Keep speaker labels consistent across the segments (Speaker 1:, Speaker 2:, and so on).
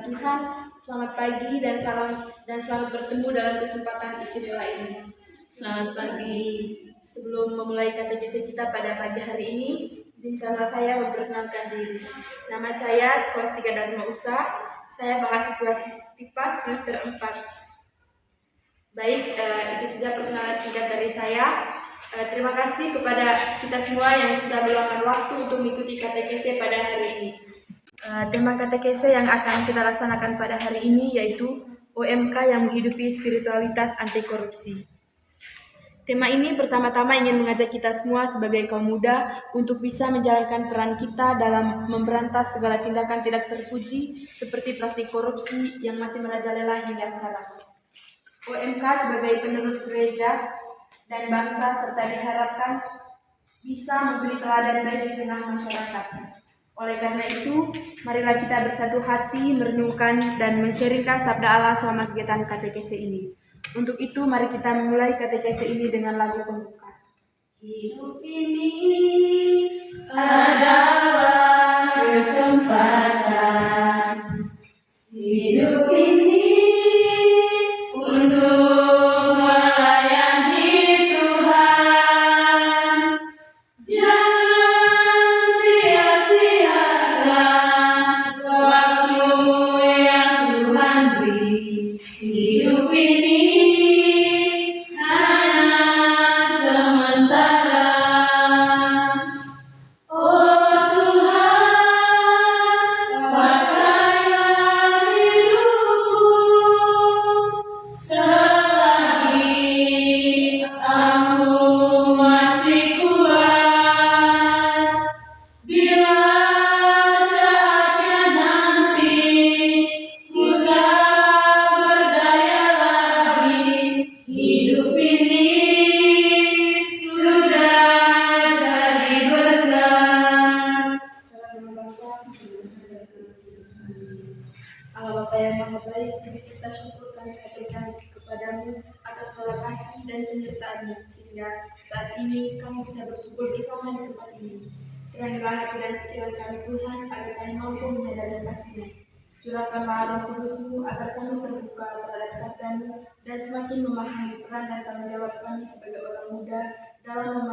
Speaker 1: Tuhan, selamat pagi dan selamat bertemu dalam kesempatan istimewa ini.
Speaker 2: Selamat pagi.
Speaker 1: Sebelum memulai katekese kita pada pagi hari ini, izinkanlah saya memperkenalkan diri. Nama saya Skolastika Dharma Usa. Saya mahasiswa SIPAS semester 4. Baik, itu saja perkenalan singkat dari saya. Terima kasih kepada kita semua yang sudah meluangkan waktu untuk mengikuti katekese pada hari ini. Tema katekese yang akan kita laksanakan pada hari ini yaitu OMK yang menghidupi spiritualitas anti korupsi. Tema ini pertama-tama ingin mengajak kita semua sebagai kaum muda untuk bisa menjalankan peran kita dalam memberantas segala tindakan tidak terpuji seperti praktik korupsi yang masih merajalela hingga sekarang. OMK sebagai penerus gereja dan bangsa serta diharapkan bisa memberi teladan baik di tengah masyarakat. Oleh karena itu, marilah kita bersatu hati merenungkan dan men-sharingkan sabda Allah selama kegiatan katekese ini. Untuk itu, mari kita memulai katekese ini dengan lagu pembuka.
Speaker 2: Hidup ini adalah kesempatan. Hidup ini untuk melayani Tuhan. Jangan sia-siakan waktu yang Tuhan beri. Hidup ini hanya sementara. Oh Tuhan, pakailah hidupku selagi aku masih kuat. Bila saatnya nanti ku tak berdaya lagi, hidup ini sudah jadi berkat.
Speaker 1: Allah Bapa yang Maha Baik, kita syukur kami haturkan kepadamu atas segala kasih dan penyertaan-Mu sehingga saat ini kami bisa berkumpul bersama di tempat ini. Terangilah hati dan pikiran kami Tuhan agar kami mampu menyadari kasih-Mu. Curahkanlah Roh Kudus-Mu agar kami terbuka terhadap sabda-Mu dan semakin memahami peran dan tanggung jawab kami sebagai orang muda dalam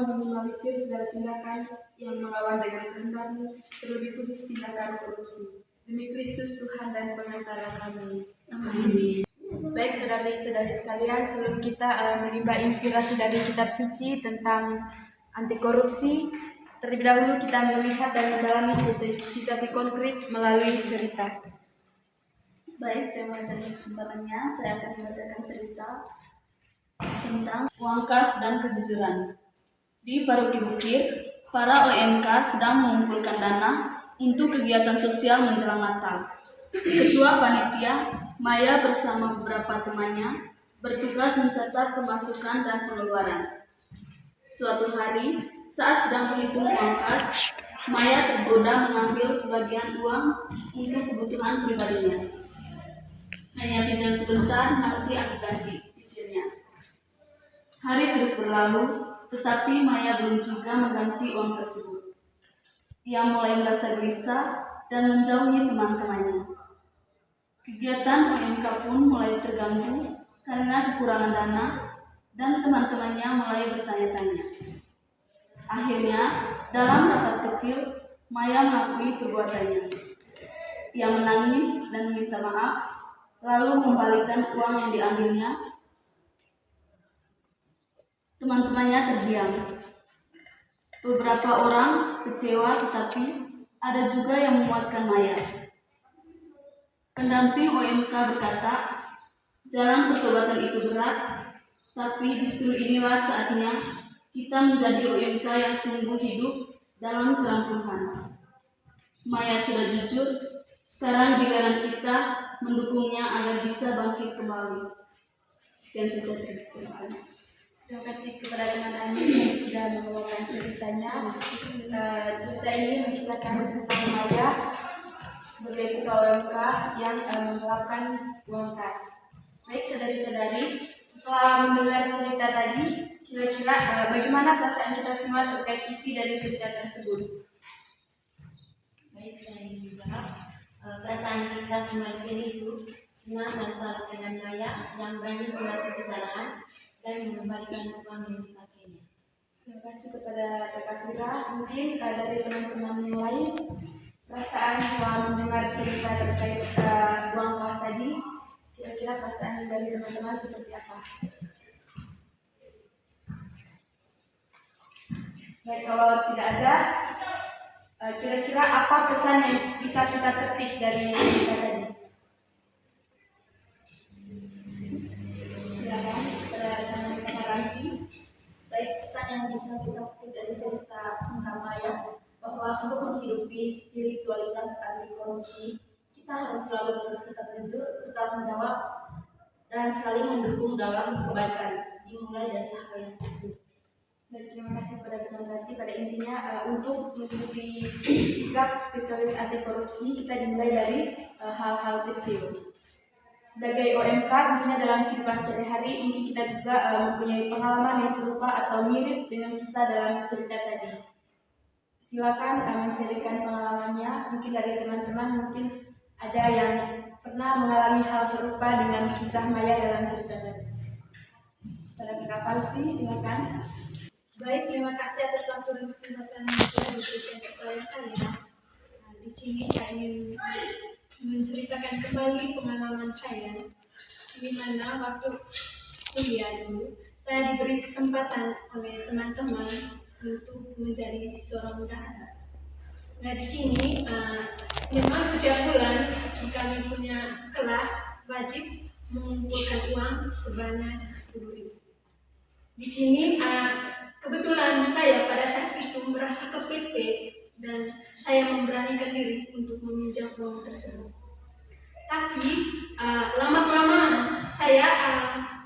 Speaker 1: meminimalisir segala tindakan yang melawan dengan kehendak-Mu, terlebih khusus tindakan korupsi. Demi Kristus Tuhan dan pengantara kami.
Speaker 2: Amin.
Speaker 1: Baik saudari-saudari sekalian, sebelum kita menimba inspirasi dari kitab suci tentang anti korupsi, terlebih dahulu kita melihat dan mendalami situasi konkret melalui cerita.
Speaker 2: Baik, terima kasih kesempatannya. Saya akan membacakan cerita tentang uang kas dan kejujuran. Di Paroki Bukir, para OMK sedang mengumpulkan dana untuk kegiatan sosial menjelang Natal. Ketua Panitia, Maya bersama beberapa temannya, bertugas mencatat pemasukan dan pengeluaran. Suatu hari, saat sedang menghitung uang kas, Maya tergoda mengambil sebagian uang untuk kebutuhan pribadinya. Hanya pinjam sebentar, nanti aku ganti, pikirnya. Hari terus berlalu, tetapi Maya belum juga mengganti uang tersebut. Ia mulai merasa gelisah dan menjauhi teman-temannya. Kegiatan OMK pun mulai terganggu karena kekurangan dana dan teman-temannya mulai bertanya-tanya. Akhirnya, dalam rapat kecil, Maya mengakui perbuatannya. Ia menangis dan meminta maaf, lalu membalikan uang yang diambilnya. Teman-temannya terdiam. Beberapa orang kecewa, tetapi ada juga yang menguatkan Maya. Pendamping OMK berkata, jalan pertobatan itu berat, tapi justru inilah saatnya kita menjadi OMK yang sungguh hidup dalam terang Tuhan. Maya sudah jujur, sekarang giliran kita mendukungnya agar bisa bangkit kembali. Sekian saja ceritanya.
Speaker 1: Terima kasih kepada teman-teman yang sudah membawakan ceritanya. Cerita ini mengisahkan tentang Maya sebagai ketua OMK yang menggelapkan uang kas. Baik saudari-saudari, setelah mendengar cerita tadi, kira-kira bagaimana perasaan kita semua terkait isi dari cerita tersebut?
Speaker 2: Baik, saya ingin menjawab.
Speaker 3: Perasaan kita semua di sini itu senang dan salut dengan Maya yang berani mengakui kesalahan dan mengembalikan uang yang dipakainya.
Speaker 1: Terima kasih kepada Kakak Fira. Mungkin dari teman-teman yang lain, perasaan setelah mendengar cerita terkait uang kas tadi, kira-kira perasaan dari teman-teman seperti apa? Baik, kalau tidak ada, kira-kira apa pesan yang bisa kita petik dari cerita tadi? Silakan kepada teman-teman Ranti.
Speaker 2: Baik, pesan yang bisa kita petik dari cerita tentang Maya bahwa untuk menghidupi spiritualitas anti korupsi kita harus selalu bersikap jujur, bertanggung jawab, dan saling mendukung dalam kebaikan dimulai dari hal yang kecil.
Speaker 1: Dan terima kasih kepada teman Ranti. Pada intinya untuk mengikuti sikap spiritualis anti korupsi kita dimulai dari hal-hal kecil. Sebagai OMK tentunya dalam kehidupan sehari-hari mungkin kita juga mempunyai pengalaman yang serupa atau mirip dengan kisah dalam cerita tadi. Silakan men-sharingkan pengalamannya. Mungkin dari teman-teman mungkin ada yang pernah mengalami hal serupa dengan kisah Maya dalam cerita tadi. Pada Kakak Farsi, silakan.
Speaker 4: Baik, terima kasih atas waktu dan kesempatan yang telah diberikan kepada saya. Nah, di sini saya ingin menceritakan kembali pengalaman saya, di mana waktu kuliah dulu saya diberi kesempatan oleh teman-teman untuk menjadi seorang bendahara. Nah, di sini memang setiap bulan kami punya kelas wajib mengumpulkan uang sebanyak 10.000. Di sini kebetulan saya pada saat itu merasa kepepet dan saya memberanikan diri untuk meminjam uang tersebut. Tapi lama-kelamaan saya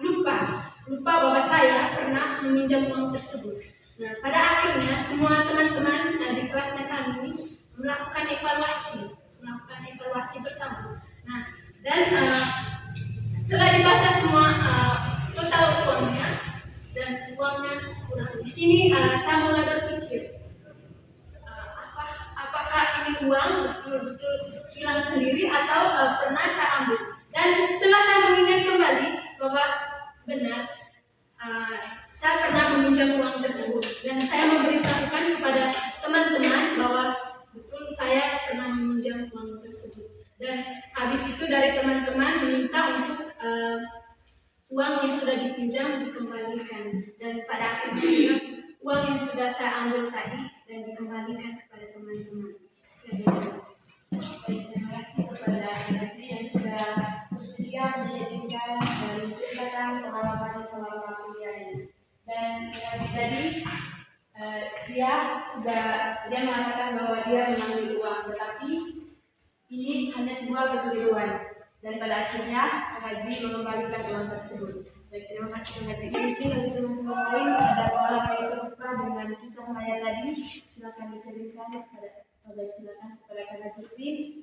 Speaker 4: lupa bahwa saya pernah meminjam uang tersebut. Nah, pada akhirnya semua teman-teman di kelasnya kami melakukan evaluasi bersama. Nah, dan setelah dibaca semua total uangnya dan uangnya kurang. Di sini saya mulai berpikir, apakah ini uang betul-betul hilang sendiri atau pernah saya ambil. Dan setelah saya mengingat kembali bahwa benar saya pernah meminjam uang tersebut dan saya memberitahukan kepada teman-teman bahwa betul saya pernah meminjam uang tersebut. Dan habis itu dari teman-teman meminta untuk uang yang sudah dipinjam dikembalikan, dan pada akhirnya juga uang yang sudah saya ambil tadi dan dikembalikan kepada teman-teman.
Speaker 1: Terima kasih kepada Haji yang sudah bersedia menceritakan dan menceritakan pengalaman kuliahnya. Dan tadi dia mengatakan bahwa dia mengambil uang, tetapi ini hanya sebuah kekeliruan. Dan pada akhirnya Haji mengembalikan uang tersebut. Baik, terima kasih Haji. Mungkin dari teman-teman lain ada pengalaman yang serupa dengan kisah Maya tadi, silakan di-sharingkan kepada Kak Jufri.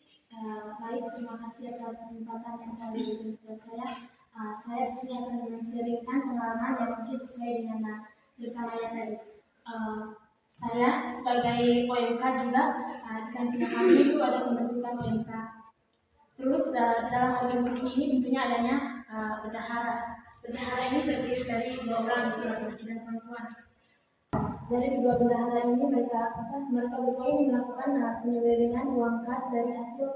Speaker 5: Baik, terima kasih atas kesempatan yang telah diberikan kepada saya. Saya di sini akan men-sharingkan pengalaman yang mungkin sesuai dengan cerita Maya tadi. Saya sebagai OMK juga di kantin kami itu ada pembentukan OMK. Terus dalam organisasi ini tentunya adanya bendahara. Bendahara ini terdiri dari 2 orang, yaitu laki-laki dan perempuan. Dari kedua bendahara ini mereka berdua ini melakukan penyelewengan uang kas dari hasil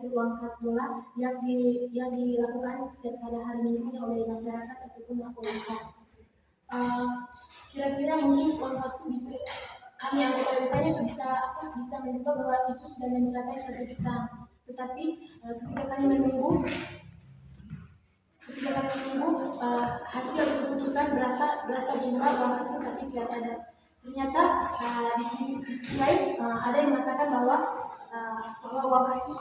Speaker 5: uang kas bola yang dilakukan setiap pada hari Minggu oleh masyarakat ataupun OMK. Kira-kira mungkin uang kas itu bisa kami anggota OMK-nya bisa menduga bahwa itu sudah mencapai 1 juta. Tetapi ketika kami menunggu hasil keputusan berapa jumlah uang kas itu, tapi tidak ada. Ternyata di sisi lain ada yang mengatakan bahwa uang kas itu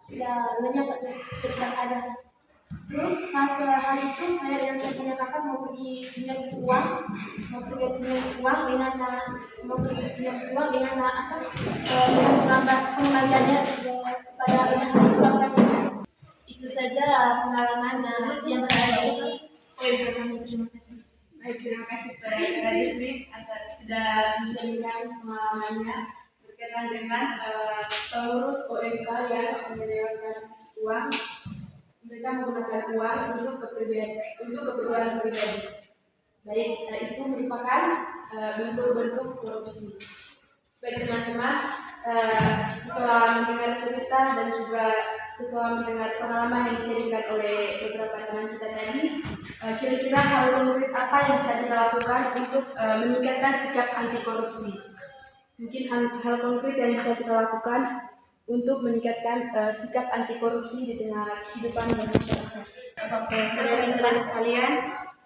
Speaker 5: sudah lenyap atau tidak ada. Terus pas hari itu saya punya kakak mau pergi pinjam uang dengan menambah pengembaliannya pada hari uang. Itu saja pengalaman yang berada di kami. Terima kasih.
Speaker 1: Baik, terima kasih kepada Kak Jufri sudah menceritakan pengalamannya berkaitan dengan pengurus OMK yang menyediakan uang, mereka menggunakan uang untuk keperluan pribadi. Baik, itu merupakan bentuk-bentuk korupsi. Baik teman-teman, setelah mendengar cerita dan juga setelah mendengar pengalaman yang disampaikan oleh beberapa teman kita tadi, kira-kira hal konkret apa yang bisa kita lakukan untuk meningkatkan sikap anti korupsi? Mungkin hal konkret yang bisa kita lakukan untuk meningkatkan sikap anti korupsi di tengah kehidupan masyarakat. Saudara-saudara sekalian,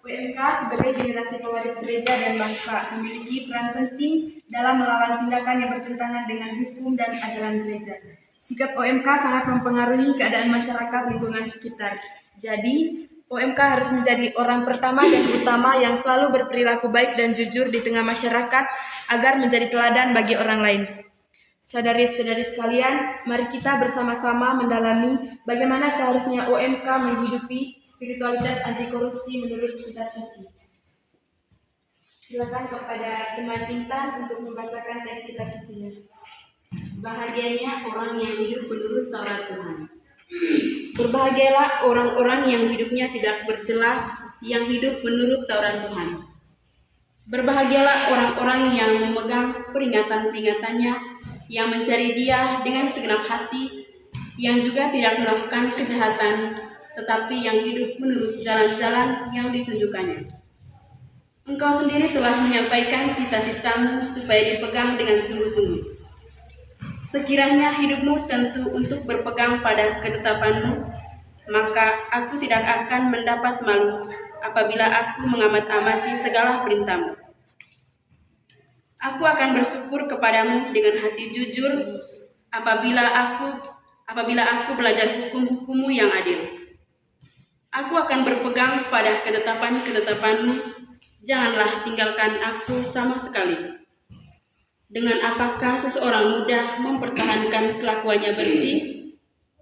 Speaker 1: UMK sebagai generasi pewaris gereja dan bangsa memiliki peran penting dalam melawan tindakan yang bertentangan dengan hukum dan ajaran gereja. Sikap OMK sangat mempengaruhi keadaan masyarakat lingkungan sekitar. Jadi, OMK harus menjadi orang pertama dan utama yang selalu berperilaku baik dan jujur di tengah masyarakat agar menjadi teladan bagi orang lain. Saudari-saudari sekalian, mari kita bersama-sama mendalami bagaimana seharusnya OMK menghidupi spiritualitas anti korupsi menurut kitab suci. Silakan kepada teman Intan untuk membacakan teks kitab sucinya.
Speaker 6: Bahagianya orang yang hidup menurut Taurat Tuhan. Berbahagialah orang-orang yang hidupnya tidak bercela, yang hidup menurut Taurat Tuhan. Berbahagialah orang-orang yang memegang peringatan-peringatannya, yang mencari Dia dengan segenap hati, yang juga tidak melakukan kejahatan, tetapi yang hidup menurut jalan-jalan yang ditunjukkannya. Engkau sendiri telah menyampaikan cita-citamu supaya dipegang dengan sungguh-sungguh. Sekiranya hidupmu tentu untuk berpegang pada ketetapanmu, maka aku tidak akan mendapat malu apabila aku mengamat-amati segala perintahmu. Aku akan bersyukur kepadamu dengan hati jujur apabila aku belajar hukum-hukummu yang adil. Aku akan berpegang pada ketetapan-ketetapanmu, janganlah tinggalkan aku sama sekali. Dengan apakah seseorang mudah mempertahankan kelakuannya bersih,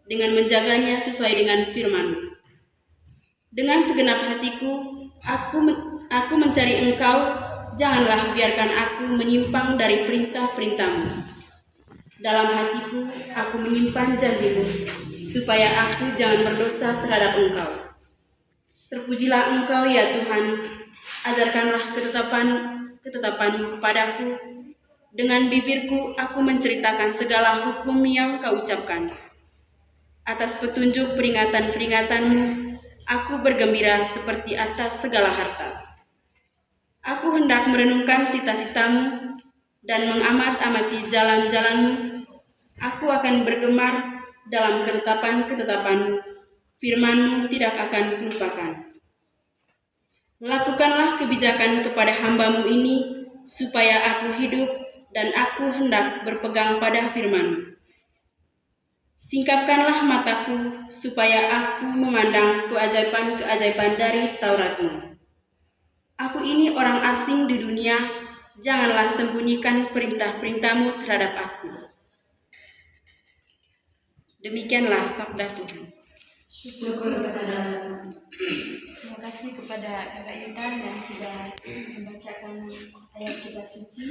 Speaker 6: dengan menjaganya sesuai dengan firman-Mu. Dengan segenap hatiku, aku mencari Engkau, janganlah biarkan aku menyimpang dari perintah-perintah-Mu. Dalam hatiku, aku menyimpan janji-Mu, supaya aku jangan berdosa terhadap Engkau. Terpujilah Engkau ya Tuhan, ajarkanlah ketetapan-Mu padaku. Dengan bibirku aku menceritakan segala hukum yang Kau ucapkan. Atas petunjuk peringatan-peringatanmu, aku bergembira seperti atas segala harta. Aku hendak merenungkan cita-citamu dan mengamat-amati jalan-jalanmu. Aku akan bergemar dalam ketetapan-ketetapanmu. Firman-Mu tidak akan kulupakan. Lakukanlah kebijakan kepada hamba-Mu ini, supaya aku hidup dan aku hendak berpegang pada firman-Mu. Singkapkanlah mataku, supaya aku memandang keajaiban-keajaiban dari Taurat-Mu. Aku ini orang asing di dunia, janganlah sembunyikan perintah-perintah-Mu terhadap aku. Demikianlah sabda Tuhan.
Speaker 1: Syukur kepada Allah. Terima kasih kepada Kakak Intan yang sudah membacakan ayat kitab suci.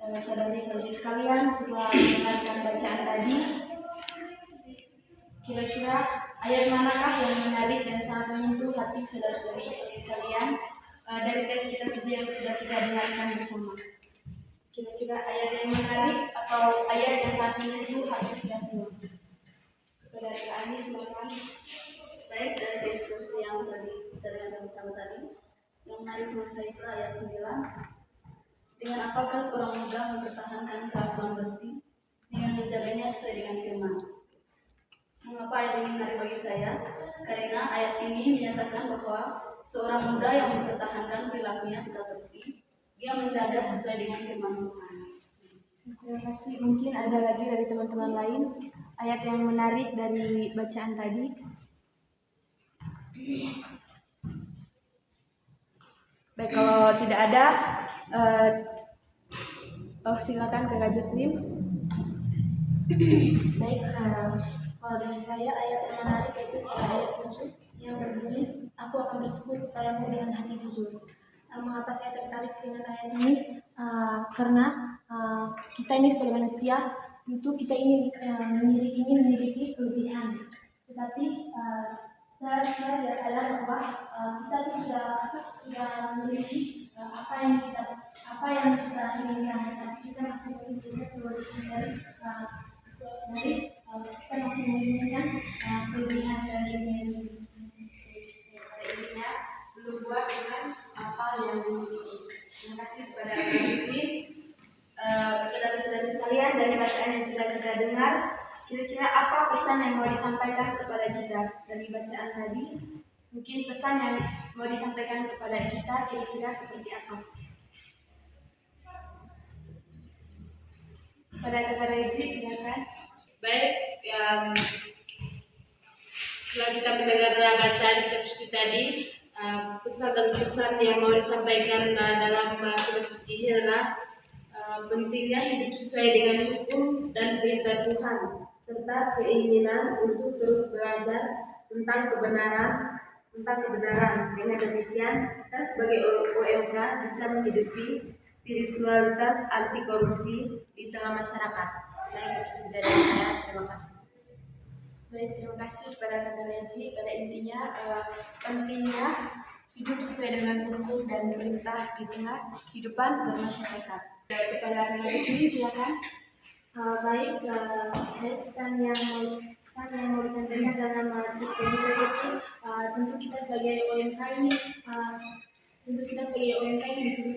Speaker 1: Saudari-saudari sekalian, setelah mendengarkan bacaan tadi, kira-kira ayat manakah yang menarik dan sangat menyentuh hati saudara-saudari sekalian dari teks kitab suci yang sudah kita dengarkan bersama? Kira-kira ayat yang menarik atau ayat yang sangat menyentuh hati kita semua? Saudara Kak Ani, silakan.
Speaker 2: Baik, dari teks suci yang tadi kita dengarkan bersama tadi, yang menarik menurut saya itu ayat 9. Dengan apakah seorang muda mempertahankan kelakuan bersih dengan menjaganya sesuai dengan firman. Mengapa ayat ini menarik bagi saya? Karena ayat ini menyatakan bahwa seorang muda yang mempertahankan perilakunya tetap bersih, dia menjaga sesuai dengan firman Tuhan.
Speaker 1: Terima kasih. Mungkin ada lagi dari teman-teman lain ayat yang menarik dari bacaan tadi. Baik, kalau tidak ada, silakan Kak Jeffrey.
Speaker 5: Baik, kalau dari saya ayat yang menarik itu ayat 7 yang berbunyi, aku akan bersyukur kepadamu dengan hati jujur. Mengapa saya tertarik dengan ayat ini? Karena kita ini sebagai manusia tentu kita ingin memiliki kelebihan, tetapi saya tidak sadar bahwa kita itu sudah memiliki apa yang kita inginkan, tetapi kita masih menginginkan kelebihan kita masih menginginkan kelebihan dari diri.
Speaker 1: Pada intinya belum puas dengan apa yang dimiliki. Terima kasih kepada Kak Yusri. Saudara-saudari sekalian, dari bacaan yang sudah kita dengar, kira-kira apa pesan yang mau disampaikan kepada kita dari bacaan tadi? Mungkin pesan yang mau disampaikan kepada kita kira-kira seperti apa? Kepada Kakak Reji, silakan.
Speaker 6: Baik, setelah kita mendengar bacaan kitab suci tadi, pesan dan kesan yang mau disampaikan dalam kitab suci ini adalah pentingnya hidup sesuai dengan hukum dan perintah Tuhan, serta keinginan untuk terus belajar tentang kebenaran. Dengan demikian, kita sebagai OMK bisa menghidupi spiritualitas anti korupsi di tengah masyarakat. Baik, itu saja dari saya. Terima kasih.
Speaker 1: Baik, terima kasih kepada Kakak Reji. Pada intinya pentingnya hidup sesuai dengan hukum dan perintah di tengah kehidupan bermasyarakat. Kepada Kakak Reji, silakan.
Speaker 5: Baik, saya pesan yang mau disampaikan dalam cerita itu tentu kita sebagai OMK ini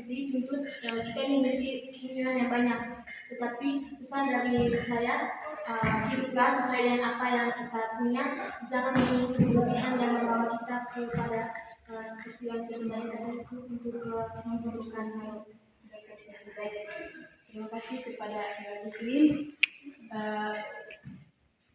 Speaker 5: dituntut kita ini memiliki keinginan yang banyak, tetapi pesan dari saya hiduplah sesuai dengan apa yang kita punya, jangan memiliki kelebihan yang membawa kita kepada seperti yang sebenarnya tadi itu untuk pengurusan.
Speaker 1: Terima kasih kepada Jeffrey.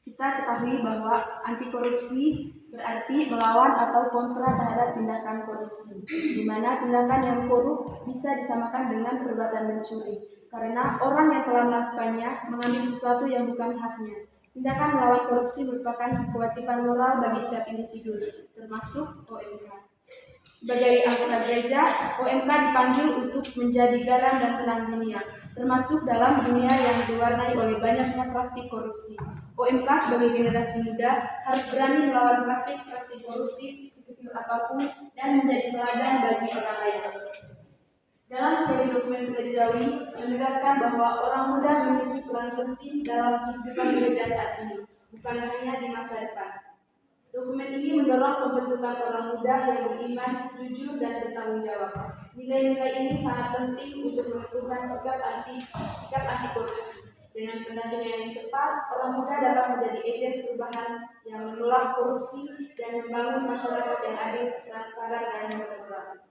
Speaker 1: Kita ketahui bahwa anti korupsi berarti melawan atau kontra terhadap tindakan korupsi, di mana tindakan yang korup bisa disamakan dengan perbuatan mencuri, karena orang yang telah melakukannya mengambil sesuatu yang bukan haknya. Tindakan melawan korupsi merupakan kewajiban moral bagi setiap individu, termasuk OMK. Sebagai anggota gereja, OMK dipanggil untuk menjadi garam dan terang dunia, termasuk dalam dunia yang diwarnai oleh banyaknya praktik korupsi. OMK sebagai generasi muda harus berani melawan praktik korupsi sekecil apapun dan menjadi teladan bagi orang lain. Dalam seri dokumen gerejawi menegaskan bahwa orang muda memiliki peran penting dalam kehidupan gereja saat ini, bukan hanya di masa depan. Dokumen ini mendorong pembentukan orang muda yang beriman, jujur, dan bertanggung jawab. Nilai-nilai ini sangat penting untuk menentukan sikap anti korupsi. Dengan pendampingan yang tepat, orang muda dapat menjadi agen perubahan yang menolak korupsi dan membangun masyarakat yang adil, transparan, dan berperan.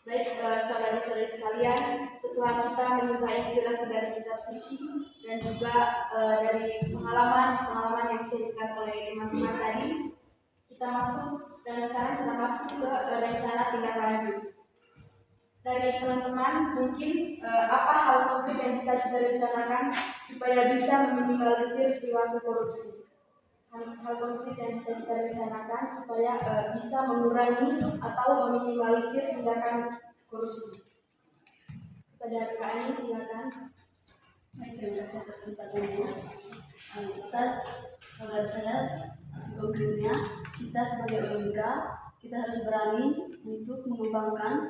Speaker 1: Baik, saudara-saudari sekalian, setelah kita meminta inspirasi dari kitab suci dan juga dari pengalaman yang disampaikan oleh teman-teman tadi, sekarang kita masuk ke rencana tindak lanjut. Dari teman-teman, mungkin apa hal konkret yang bisa kita rencanakan supaya bisa meminimalisir perilaku korupsi? Hal konkret yang bisa kita rencanakan supaya bisa mengurangi atau meminimalisir tindakan korupsi. Pada Kak Ani, silakan.
Speaker 2: Baik, terima kasih atas kesempatannya. Ustaz, saudara-saudara, sebelumnya kita sebagai OMK kita harus berani untuk mengembangkan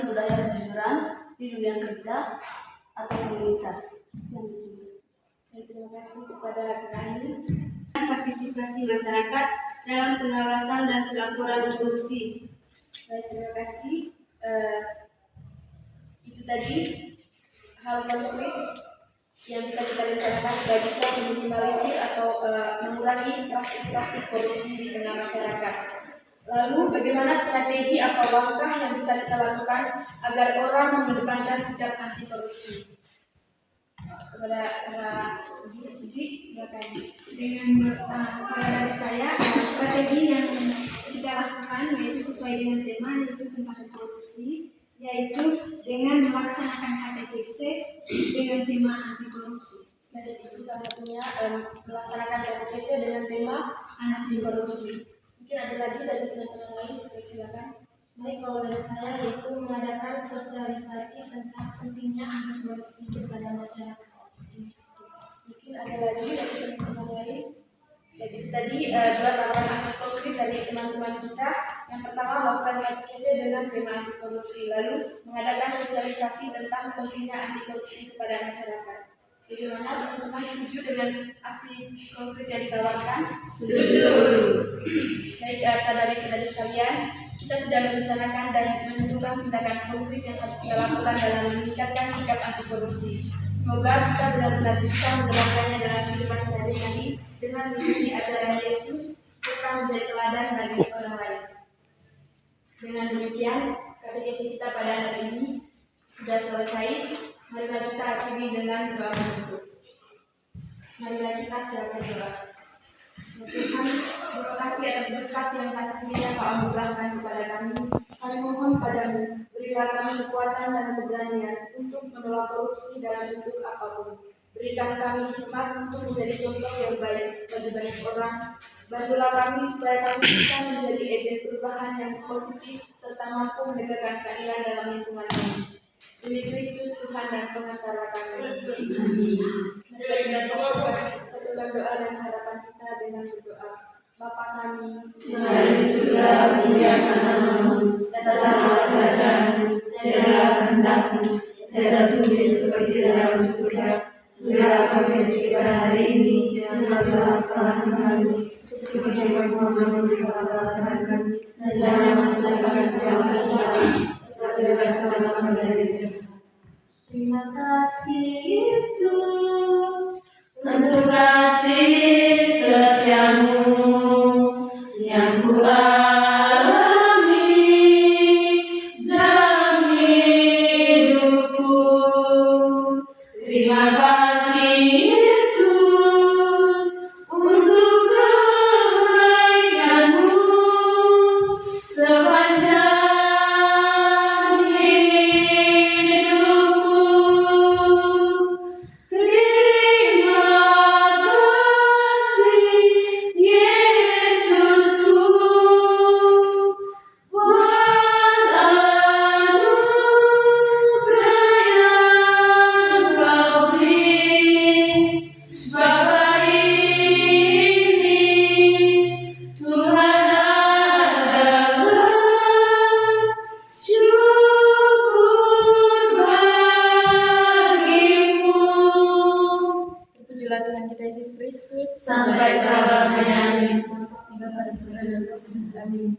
Speaker 2: budaya kejujuran di dunia kerja atau komunitas.
Speaker 1: Terima kasih kepada Kak Ani.
Speaker 3: Partisipasi masyarakat dalam pengawasan dan pelaporan korupsi.
Speaker 1: Baik, terima kasih. Itu tadi hal konkret yang bisa kita rencanakan supaya bisa meminimalisir atau mengurangi praktik korupsi di tengah masyarakat. Lalu bagaimana strategi atau langkah yang bisa kita lakukan agar orang mengedepankan sikap anti korupsi? Kepada Cici, silakan.
Speaker 4: Kalau dari saya, strategi yang kita lakukan yaitu sesuai dengan tema, yaitu tentang korupsi, yaitu dengan melaksanakan KTPC dengan tema anti korupsi.
Speaker 1: Dan itu salah satunya melaksanakan KTPC dengan tema anti korupsi. Mungkin ada lagi dari teman-teman lain, silakan.
Speaker 5: Baik, kalau dari saya yaitu mengadakan sosialisasi tentang pentingnya anti korupsi kepada masyarakat.
Speaker 1: Mungkin ada lagi dari teman-teman lain. Jadi tadi dua tawaran aksi konkret dari teman-teman kita. Yang pertama melakukan advokasi dengan tema anti korupsi, lalu mengadakan sosialisasi tentang pentingnya anti korupsi kepada masyarakat. Bagaimana teman-teman setuju dengan aksi konkret yang ditawarkan?
Speaker 2: Setuju.
Speaker 1: Baik, saudari-saudari sekalian, kita sudah merencanakan dan menentukan tindakan konkret yang harus kita lakukan dalam meningkatkan sikap anti korupsi. Semoga kita benar-benar bisa menerapkannya dalam kehidupan sehari-hari dengan mengikuti ajaran Yesus serta menjadi teladan bagi orang lain. Dengan demikian, katekesi kita pada hari ini sudah selesai. Marilah kita akhiri dengan doa penutup. Marilah kita siapkan doa. Tuhan, terima kasih atas berkat yang sangat mulia Kau anugerahkan kepada kami. Kami mohon padamu, berilah kami kekuatan dan keberanian untuk menolak korupsi dalam bentuk apapun. Berikan kami hikmat untuk menjadi contoh yang baik bagi banyak orang. Bantulah kami supaya kami bisa menjadi agen perubahan yang positif serta mampu menegakkan keadilan dalam lingkungan kami. Demi Kristus Tuhan dan Pengatara kami. Marilah kita satukan doa dan harapan kita dengan berdoa. Bapa kami,
Speaker 2: Mari surga muliakan namamu, datanglah kerajaanmu, jadilah kehendakmu, di atas bumi seperti dalam surga. Berilah kami rezeki pada hari ini, dan ampunilah kesalahan kami, seperti yang kami mengampuni kesalahan kami, dan jangan masukkan kami ke dalam pencobaan, tetapi bebaskanlah kami dari jahat.
Speaker 5: Terima kasih Yesus
Speaker 2: Untuk kasih setiamu yang ku alami dalam hidupku. Terima kasih Yesus untuk kebaikanmu sepanjang hidupku. Terima kasih Yesusku buat anugerah yang Kau beri. Sebab hari ini Tuhan adalah syukur bagimu.
Speaker 1: terpujilah Tuhan kita Yesus Kristus.
Speaker 2: Sampai selamanya.
Speaker 1: Amin.